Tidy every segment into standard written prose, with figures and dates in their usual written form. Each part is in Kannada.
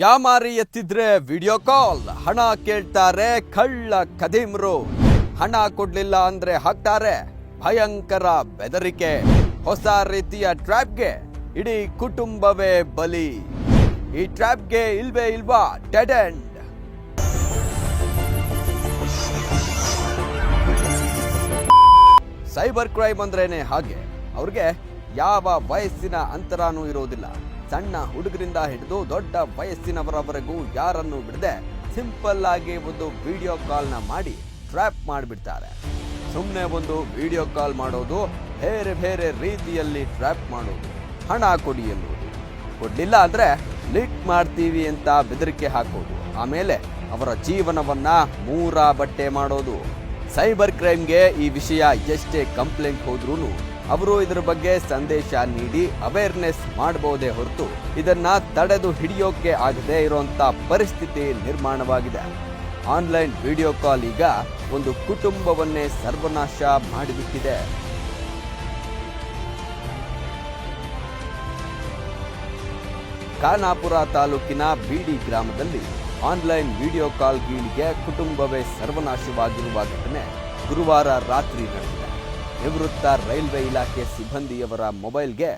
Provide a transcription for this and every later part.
ಯಾಮಾರಿ ಎತ್ತಿದ್ರೆ ವಿಡಿಯೋ ಕಾಲ್, ಹಣ ಕೇಳ್ತಾರೆ ಕಳ್ಳ ಖದೀಮ್ರು. ಹಣ ಕೊಡ್ಲಿಲ್ಲ ಅಂದ್ರೆ ಹಾಕ್ತಾರೆ ಭಯಂಕರ ಬೆದರಿಕೆ. ಹೊಸ ರೀತಿಯ ಟ್ರ್ಯಾಪ್ಗೆ ಇಡೀ ಕುಟುಂಬವೇ ಬಲಿ. ಈ ಟ್ರ್ಯಾಪ್ಗೆ ಇಲ್ವಾ ಡೆಡ್ ಎಂಡ್. ಸೈಬರ್ ಕ್ರೈಮ್ ಅಂದ್ರೇನೆ ಹಾಗೆ. ಅವ್ರಿಗೆ ಯಾವ ವಯಸ್ಸಿನ ಅಂತರಾನೂ ಇರೋದಿಲ್ಲ. ಸಣ್ಣ ಹುಡುಗರಿಂದ ಹಿಡಿದು ದೊಡ್ಡ ವಯಸ್ಸಿನವರವರೆಗೂ ಯಾರನ್ನು ಬಿಡದೆ ಸಿಂಪಲ್ ಆಗಿ ಒಂದು ವಿಡಿಯೋ ಕಾಲ್ನ ಮಾಡಿ ಟ್ರ್ಯಾಪ್ ಮಾಡಿಬಿಡ್ತಾರೆ. ಸುಮ್ಮನೆ ಒಂದು ವಿಡಿಯೋ ಕಾಲ್ ಮಾಡೋದು, ಬೇರೆ ಬೇರೆ ರೀತಿಯಲ್ಲಿ ಟ್ರ್ಯಾಪ್ ಮಾಡೋದು, ಹಣ ಕೊಡಿ ಎನ್ನುವುದು, ಕೊಡ್ಲಿಲ್ಲ ಅಂದ್ರೆ ಲೀಕ್ ಮಾಡ್ತೀವಿ ಅಂತ ಬೆದರಿಕೆ ಹಾಕೋದು, ಆಮೇಲೆ ಅವರ ಜೀವನವನ್ನ ಮೂರಾ ಬಟ್ಟೆ ಮಾಡೋದು. ಸೈಬರ್ ಕ್ರೈಮ್ಗೆ ಈ ವಿಷಯ ಎಷ್ಟೇ ಕಂಪ್ಲೇಂಟ್ ಹೋದ್ರೂ ಅವರು ಇದರ ಬಗ್ಗೆ ಸಂದೇಶ ನೀಡಿ ಅವೇರ್ನೆಸ್ ಮಾಡಬಹುದೇ ಹೊರತು ಇದನ್ನ ತಡೆದು ಹಿಡಿಯೋಕೆ ಆಗದೆ ಇರುವಂತ ಪರಿಸ್ಥಿತಿ ನಿರ್ಮಾಣವಾಗಿದೆ. ಆನ್ಲೈನ್ ವಿಡಿಯೋ ಕಾಲ್ ಈಗ ಒಂದು ಕುಟುಂಬವನ್ನೇ ಸರ್ವನಾಶ ಮಾಡಿಬಿಟ್ಟಿದೆ. ಖಾನಾಪುರ ತಾಲೂಕಿನ ಬೀಡಿ ಗ್ರಾಮದಲ್ಲಿ ಆನ್ಲೈನ್ ವಿಡಿಯೋ ಕಾಲ್ ಗೀಳಿಗೆ ಕುಟುಂಬವೇ ಸರ್ವನಾಶವಾಗಿರುವ ಘಟನೆ ಗುರುವಾರ ರಾತ್ರಿ ನಡೆದಿದೆ. ನಿವೃತ್ತ ರೈಲ್ವೆ ಇಲಾಖೆ ಸಿಬ್ಬಂದಿಯವರ ಮೊಬೈಲ್ಗೆ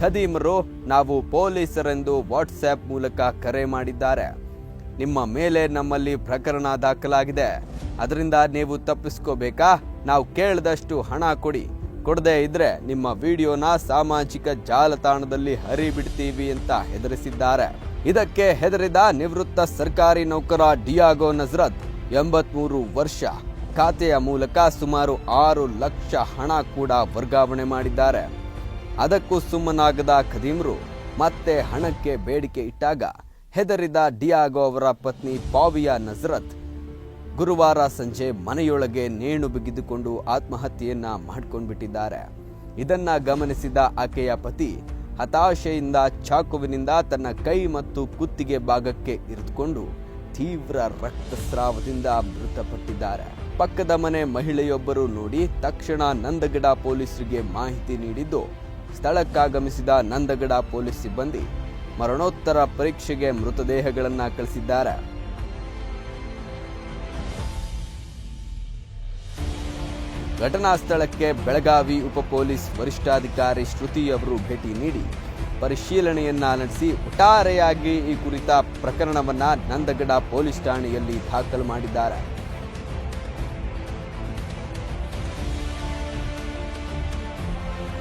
ಖದೀಮರು ನಾವು ಪೊಲೀಸರೆಂದು ವಾಟ್ಸ್ಆ್ಯಪ್ ಮೂಲಕ ಕರೆ ಮಾಡಿದ್ದಾರೆ. ನಿಮ್ಮ ಮೇಲೆ ನಮ್ಮಲ್ಲಿ ಪ್ರಕರಣ ದಾಖಲಾಗಿದೆ, ಅದರಿಂದ ನೀವು ತಪ್ಪಿಸ್ಕೋಬೇಕಾ? ನಾವು ಕೇಳಿದಷ್ಟು ಹಣ ಕೊಡಿ, ಕೊಡದೇ ಇದ್ರೆ ನಿಮ್ಮ ವಿಡಿಯೋನ ಸಾಮಾಜಿಕ ಜಾಲತಾಣದಲ್ಲಿ ಹರಿಬಿಡ್ತೀವಿ ಅಂತ ಹೆದರಿಸಿದ್ದಾರೆ. ಇದಕ್ಕೆ ಹೆದರಿದ ನಿವೃತ್ತ ಸರ್ಕಾರಿ ನೌಕರ ಡಿಯಾಗೋ ನಜರತ್ 83 ವರ್ಷ ಖಾತೆಯ ಮೂಲಕ ಸುಮಾರು 6 ಲಕ್ಷ ಹಣ ಕೂಡ ವರ್ಗಾವಣೆ ಮಾಡಿದ್ದಾರೆ. ಅದಕ್ಕೂ ಸುಮ್ಮನಾಗದ ಖದೀಮ್ರು ಮತ್ತೆ ಹಣಕ್ಕೆ ಬೇಡಿಕೆ ಇಟ್ಟಾಗ ಹೆದರಿದ ಡಿಯಾಗೋ ಅವರ ಪತ್ನಿ ಪಾವಿಯಾ ನಜರತ್ ಗುರುವಾರ ಸಂಜೆ ಮನೆಯೊಳಗೆ ನೇಣು ಬಿಗಿದುಕೊಂಡು ಆತ್ಮಹತ್ಯೆಯನ್ನ ಮಾಡಿಕೊಂಡ್ಬಿಟ್ಟಿದ್ದಾರೆ. ಇದನ್ನ ಗಮನಿಸಿದ ಆಕೆಯ ಪತಿ ಹತಾಶೆಯಿಂದ ಚಾಕುವಿನಿಂದ ತನ್ನ ಕೈ ಮತ್ತು ಕುತ್ತಿಗೆ ಭಾಗಕ್ಕೆ ಇರಿದುಕೊಂಡು ತೀವ್ರ ರಕ್ತಸ್ರಾವದಿಂದ ಮೃತಪಟ್ಟಿದ್ದಾರೆ. ಪಕ್ಕದ ಮನೆ ಮಹಿಳೆಯೊಬ್ಬರು ನೋಡಿ ತಕ್ಷಣ ನಂದಗಡ ಪೊಲೀಸರಿಗೆ ಮಾಹಿತಿ ನೀಡಿದ್ದು, ಸ್ಥಳಕ್ಕಾಗಮಿಸಿದ ನಂದಗಡ ಪೊಲೀಸ್ ಸಿಬ್ಬಂದಿ ಮರಣೋತ್ತರ ಪರೀಕ್ಷೆಗೆ ಮೃತದೇಹಗಳನ್ನು ಕಳಿಸಿದ್ದಾರೆ. ಘಟನಾ ಸ್ಥಳಕ್ಕೆ ಬೆಳಗಾವಿ ಉಪ ಪೊಲೀಸ್ ವರಿಷ್ಠಾಧಿಕಾರಿ ಶ್ರುತಿ ಅವರು ಭೇಟಿ ನೀಡಿ ಪರಿಶೀಲನೆಯನ್ನ ನಡೆಸಿ ಒಟ್ಟಾರೆಯಾಗಿ ಈ ಕುರಿತ ಪ್ರಕರಣವನ್ನ ನಂದಗಡ ಪೊಲೀಸ್ ಠಾಣೆಯಲ್ಲಿ ದಾಖಲು ಮಾಡಿದ್ದಾರೆ.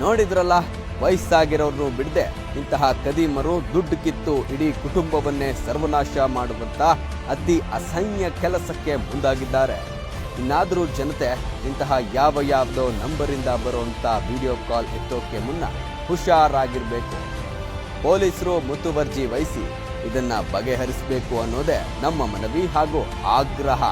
ನೋಡಿದ್ರಲ್ಲ, ವಯಸ್ಸಾಗಿರೋರ್ನು ಬಿಡದೆ ಇಂತಹ ಖದೀಮರು ದುಡ್ಡು ಕಿತ್ತು ಇಡೀ ಕುಟುಂಬವನ್ನೇ ಸರ್ವನಾಶ ಮಾಡುವಂತ ಅತಿ ಅಸಹ್ಯ ಕೆಲಸಕ್ಕೆ ಮುಂದಾಗಿದ್ದಾರೆ. ಇನ್ನಾದರೂ ಜನತೆ ಇಂತಹ ಯಾವುದೋ ನಂಬರಿಂದ ಬರುವಂತ ವಿಡಿಯೋ ಕಾಲ್ ಎತ್ತೋಕೆ ಮುನ್ನ ಹುಷಾರಾಗಿರ್ಬೇಕು. ಪೊಲೀಸರು ಮುತುವರ್ಜಿ ವಹಿಸಿ ಇದನ್ನ ಬಗೆಹರಿಸಬೇಕು ಅನ್ನೋದೇ ನಮ್ಮ ಮನವಿ ಹಾಗೂ ಆಗ್ರಹ.